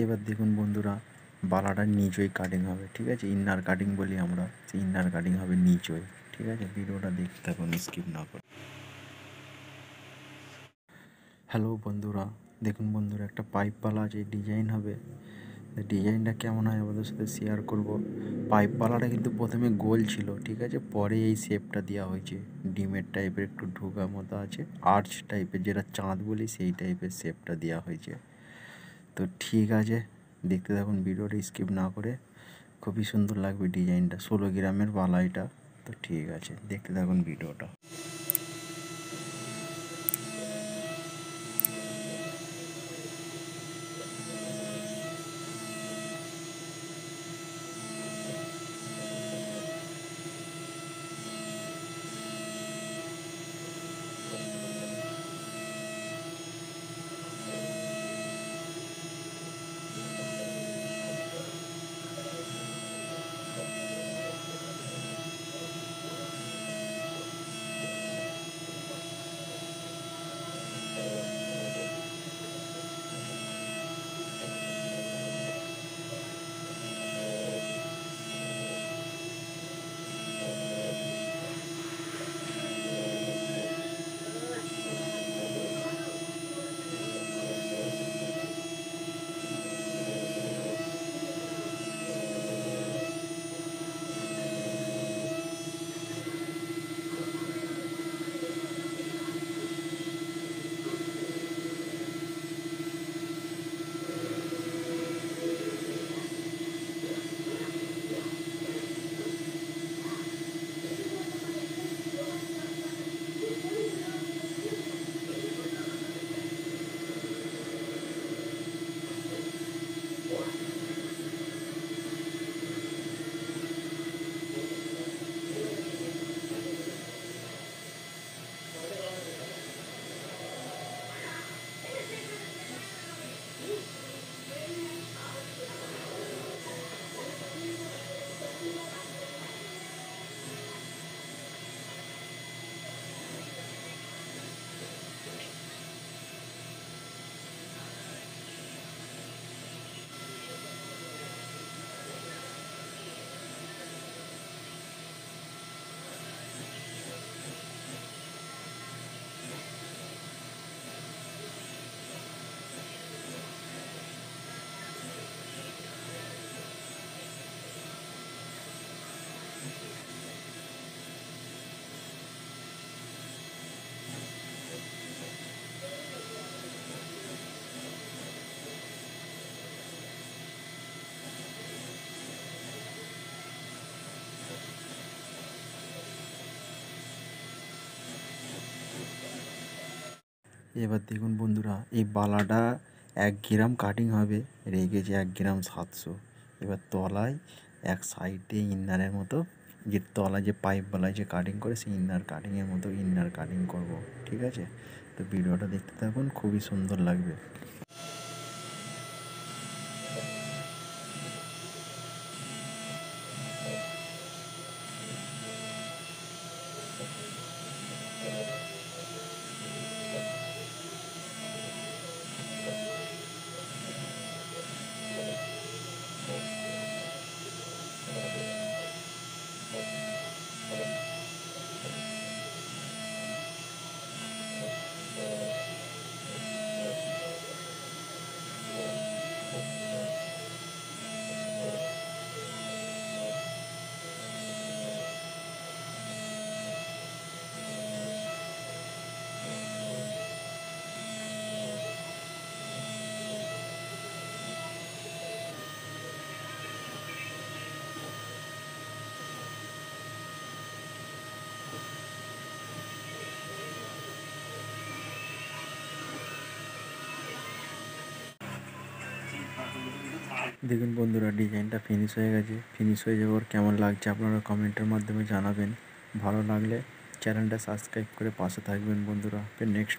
এবার দেখুন বন্ধুরা, বালাটা নিচই কাটিং হবে, ঠিক আছে। ইনার কাটিং বলি আমরা, সেই ইনার কাটিং হবে নিচই, ঠিক আছে। ভিডিওটা দেখতে থাকুন, স্কিপ না করে। হ্যালো বন্ধুরা, দেখুন বন্ধুরা, একটা পাইপ বালা আছে, ডিজাইন হবে। ডিজাইনটা কেমন হয় আমাদের সাথে শেয়ার করব। পাইপ বালাটা কিন্তু প্রথমে গোল ছিল, ঠিক আছে, পরে এই শেপটা দেওয়া হয়েছে। ডিমের টাইপের একটু ঢোকা মতো আছে, আর্চ টাইপের, যেটা চাঁদ বলি সেই টাইপের শেপটা দেওয়া হয়েছে। তো ঠিক আছে, দেখতে থাকুন ভিডিওটা স্কিপ না করে। খুবই সুন্দর লাগবে ডিজাইনটা, 16 গ্রামের বালা এটা। তো ঠিক আছে, দেখতে থাকুন ভিডিওটা। এবার দেখুন বন্ধুরা, এই বালাটা 1 গ্রাম কাটিং হবে, রেখেছে 1 গ্রাম 700। এবার তলায় এক সাইডে ইনারের মতো, যে তলায় যে পাইপ বালায় যে কাটিং করে, সেই ইনার কাটিংয়ের মতো ইনার কাটিং করব, ঠিক আছে। তো ভিডিওটা দেখতে থাকুন, খুবই সুন্দর লাগবে। দেখুন বন্ধুরা, ডিজাইনটা ফিনিশ হয়ে গেছে। ফিনিশ হয়ে যাওয়ার কেমন লাগছে আপনারা কমেন্টের মাধ্যমে জানাবেন। ভালো লাগলে চ্যানেলটা সাবস্ক্রাইব করে পাশে থাকবেন বন্ধুরা। নেক্সট